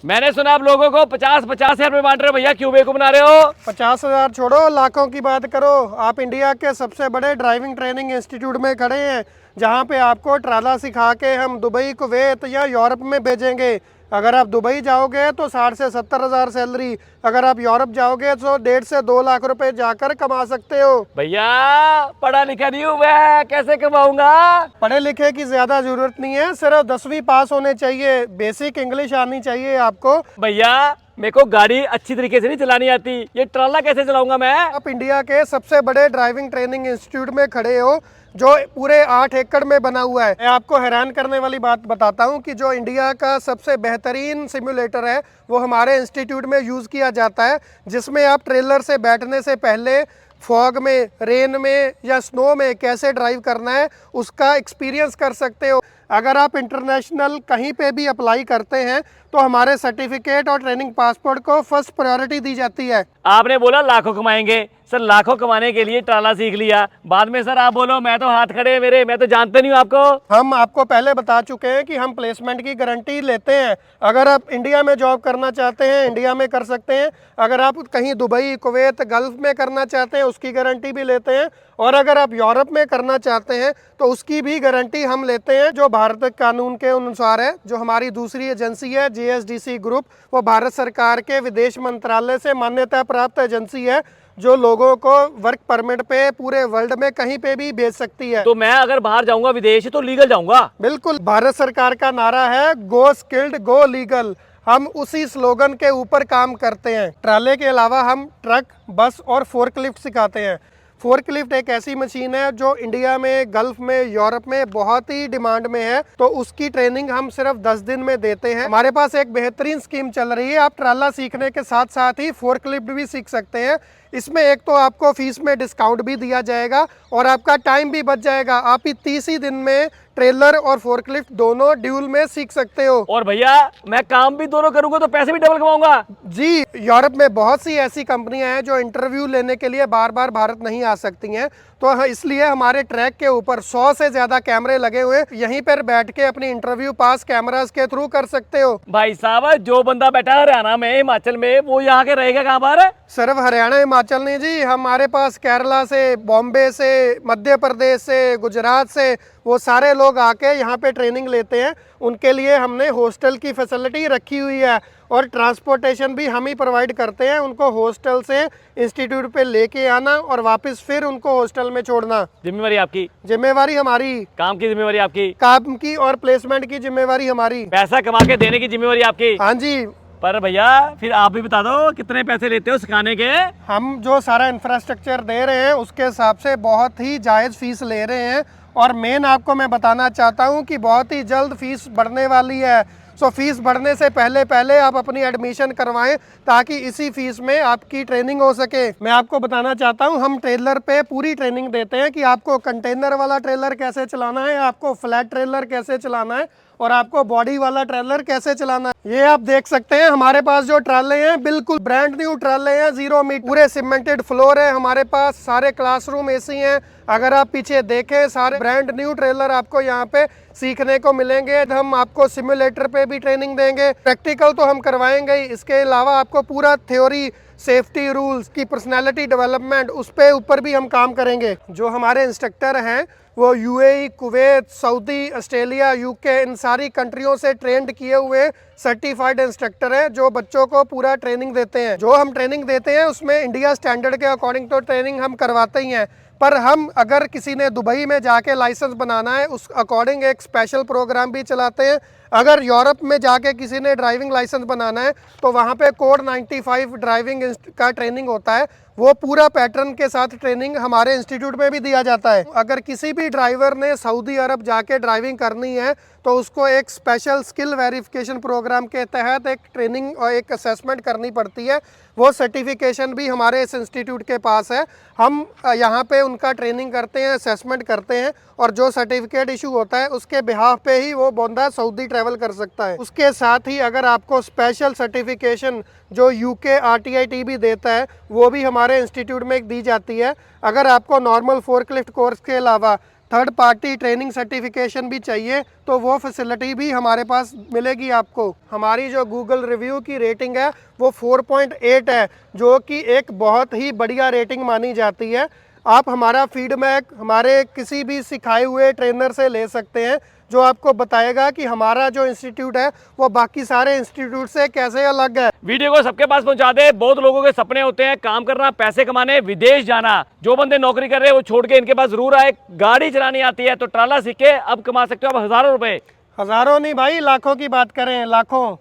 मैंने सुना आप लोगों को 50-50 हजार रुपए बांट रहे हो भैया, क्यों बेवकूफ बना रहे हो? 50,000 छोड़ो, लाखों की बात करो। आप इंडिया के सबसे बड़े ड्राइविंग ट्रेनिंग इंस्टीट्यूट में खड़े हैं, जहां पे आपको ट्राला सिखा के हम दुबई, कुवैत या यूरोप में भेजेंगे। अगर आप दुबई जाओगे तो 60 से 70 हज़ार सैलरी, अगर आप यूरोप जाओगे तो 1.5 से 2 लाख रुपए जाकर कमा सकते हो। भैया पढ़ा लिखा नहीं हूँ मैं, कैसे कमाऊंगा? पढ़े लिखे की ज्यादा जरूरत नहीं है, सिर्फ 10वीं पास होने चाहिए, बेसिक इंग्लिश आनी चाहिए आपको। भैया मेरे को गाड़ी अच्छी तरीके से नहीं चलानी आती, ये ट्राला कैसे चलाऊंगा मैं? आप इंडिया के सबसे बड़े ड्राइविंग ट्रेनिंग इंस्टीट्यूट में खड़े हो, जो पूरे 8 एकड़ में बना हुआ है। मैं आपको हैरान करने वाली बात बताता हूं कि जो इंडिया का सबसे बेहतरीन सिमुलेटर है वो हमारे इंस्टीट्यूट में यूज़ किया जाता है, जिसमें आप ट्रेलर से बैठने से पहले फॉग में, रेन में या स्नो में कैसे ड्राइव करना है उसका एक्सपीरियंस कर सकते हो। अगर आप इंटरनेशनल कहीं पे भी अप्लाई करते हैं तो हमारे सर्टिफिकेट और ट्रेनिंग पासपोर्ट को फर्स्ट प्रायोरिटी दी जाती है। आपने बोला लाखों कमाएंगे सर, लाखों कमाने के लिए ट्राला सीख लिया, बाद में सर आप बोलो मैं तो हाथ खड़े हैं मेरे, मैं तो जानते नहीं हूँ आपको। हम आपको पहले बता चुके हैं कि हम प्लेसमेंट की गारंटी लेते हैं। अगर आप इंडिया में जॉब करना चाहते हैं, इंडिया में कर सकते हैं। अगर आप कहीं दुबई, कुवैत, गल्फ में करना चाहते हैं, उसकी गारंटी भी लेते हैं। और अगर आप यूरोप में करना चाहते हैं तो उसकी भी गारंटी हम लेते हैं, जो भारत के कानून के अनुसार है। जो हमारी दूसरी एजेंसी है JSDC ग्रुप, वो भारत सरकार के विदेश मंत्रालय से मान्यता प्राप्त एजेंसी है, जो लोगों को वर्क परमिट पे पूरे वर्ल्ड में कहीं पे भी भेज सकती है। तो मैं अगर बाहर जाऊंगा विदेश तो लीगल जाऊंगा? बिल्कुल, भारत सरकार का नारा है गो स्किल्ड गो लीगल। हम उसी स्लोगन के ऊपर काम करते हैं। ट्राले के अलावा हम ट्रक, बस और फोर्कलिफ्ट सिखाते हैं। फोर्कलिफ्ट एक ऐसी मशीन है जो इंडिया में, गल्फ में, यूरोप में बहुत ही डिमांड में है, तो उसकी ट्रेनिंग हम सिर्फ 10 दिन में देते हैं। हमारे पास एक बेहतरीन स्कीम चल रही है, आप ट्राला सीखने के साथ साथ ही फोर्कलिफ्ट भी सीख सकते हैं। इसमें एक तो आपको फीस में डिस्काउंट भी दिया जाएगा और आपका टाइम भी बच जाएगा। आप ही 30 ही दिन में ट्रेलर और फोर्कलिफ्ट दोनों ड्यूल में सीख सकते हो। और भैया मैं काम भी दोनों करूंगा तो पैसे भी डबल कमाऊंगा? जी, यूरोप में बहुत सी ऐसी कंपनियां हैं जो इंटरव्यू लेने के लिए बार बार भारत नहीं आ सकती हैं, तो इसलिए हमारे ट्रैक के ऊपर 100 से ज्यादा कैमरे लगे हुए, यहीं पर बैठ के अपनी इंटरव्यू पास कैमरास के थ्रू कर सकते हो। भाई साहब जो बंदा बैठा है हरियाणा में, हिमाचल में, वो यहाँ के रहेगा कहाँ पर? सिर्फ हरियाणा हिमाचल नहीं जी, हमारे पास केरला से, बॉम्बे से, मध्य प्रदेश से, गुजरात से, वो सारे लोग आके यहाँ पे ट्रेनिंग लेते हैं। उनके लिए हमने हॉस्टल की फैसिलिटी रखी हुई है और ट्रांसपोर्टेशन भी हम ही प्रोवाइड करते हैं। उनको हॉस्टल से इंस्टीट्यूट पे लेके आना और वापस फिर उनको हॉस्टल में छोड़ना। जिम्मेवारी आपकी? जिम्मेवारी हमारी। काम की जिम्मेवारी आपकी? काम की और प्लेसमेंट की जिम्मेवारी हमारी। पैसा कमा के देने की जिम्मेवारी आपकी? हाँ जी। पर भैया फिर आप भी बता दो कितने पैसे लेते हो सिखाने के? हम जो सारा इंफ्रास्ट्रक्चर दे रहे हैं उसके हिसाब से बहुत ही जायज़ फीस ले रहे हैं। और मेन आपको मैं बताना चाहता हूं कि बहुत ही जल्द फीस बढ़ने वाली है। सो फीस बढ़ने से पहले पहले आप अपनी एडमिशन करवाएं, ताकि इसी फीस में आपकी ट्रेनिंग हो सके। मैं आपको बताना चाहता हूं, हम ट्रेलर पे पूरी ट्रेनिंग देते हैं कि आपको कंटेनर वाला ट्रेलर कैसे चलाना है, आपको फ्लैट ट्रेलर कैसे चलाना है और आपको बॉडी वाला ट्रेलर कैसे चलाना है। ये आप देख सकते हैं हमारे पास जो ट्राले हैं बिल्कुल ब्रांड न्यू ट्राले हैं, 0 मीटर, पूरे सीमेंटेड फ्लोर है हमारे पास, सारे क्लासरूम एसी हैं। अगर आप पीछे देखें सारे ब्रांड न्यू ट्रेलर आपको यहाँ पे सीखने को मिलेंगे। हम आपको सिमुलेटर पे भी ट्रेनिंग देंगे, प्रैक्टिकल तो हम करवाएंगे ही, इसके अलावा आपको पूरा थ्योरी, सेफ्टी रूल्स की, पर्सनैलिटी डेवलपमेंट, उस पे ऊपर भी हम काम करेंगे। जो हमारे इंस्ट्रक्टर हैं वो UAE, Kuwait, Saudi, Australia, UK, इन सारी कंट्रियों से ट्रेंड किए हुए सर्टिफाइड इंस्ट्रक्टर हैं, जो बच्चों को पूरा ट्रेनिंग देते हैं। जो हम ट्रेनिंग देते हैं उसमें इंडिया स्टैंडर्ड के अकॉर्डिंग तो ट्रेनिंग हम करवाते ही हैं, पर हम अगर किसी ने दुबई में जाके लाइसेंस बनाना है उस अकॉर्डिंग एक स्पेशल प्रोग्राम भी चलाते हैं। अगर यूरोप में जाके किसी ने ड्राइविंग लाइसेंस बनाना है तो वहाँ पे कोड 95 ड्राइविंग का ट्रेनिंग होता है, वो पूरा पैटर्न के साथ ट्रेनिंग हमारे इंस्टीट्यूट में भी दिया जाता है। अगर किसी भी ड्राइवर ने सऊदी अरब जाके ड्राइविंग करनी है तो उसको एक स्पेशल स्किल वेरिफिकेशन प्रोग्राम के तहत एक ट्रेनिंग और एक असेसमेंट करनी पड़ती है। वो सर्टिफिकेशन भी हमारे इस इंस्टीट्यूट के पास है। हम यहाँ पे उनका ट्रेनिंग करते हैं, असेसमेंट करते हैं, और जो सर्टिफिकेट इशू होता है उसके बिहाफ पे ही वो बंदा सऊदी ट्रैवल कर सकता है। उसके साथ ही अगर आपको स्पेशल सर्टिफिकेशन जो UK RTIT भी देता है वो भी हमारे इंस्टीट्यूट में दी जाती है। अगर आपको नॉर्मल फोर्कलिफ्ट कोर्स के अलावा थर्ड पार्टी ट्रेनिंग सर्टिफिकेशन भी चाहिए तो वो फैसिलिटी भी हमारे पास मिलेगी आपको। हमारी जो गूगल रिव्यू की रेटिंग है वो 4.8 है, जो कि एक बहुत ही बढ़िया रेटिंग मानी जाती है। आप हमारा फीडबैक हमारे किसी भी सिखाए हुए ट्रेनर से ले सकते हैं, जो आपको बताएगा कि हमारा जो इंस्टीट्यूट है वो बाकी सारे इंस्टीट्यूट से कैसे अलग है। वीडियो को सबके पास पहुंचा दे। बहुत लोगों के सपने होते हैं काम करना, पैसे कमाने, विदेश जाना। जो बंदे नौकरी कर रहे हैं वो छोड़ के इनके पास जरूर आए। गाड़ी चलानी आती है तो ट्राला सीख के अब कमा सकते हो आप हजारों रुपए। हजारों नहीं भाई, लाखों की बात करें, लाखों।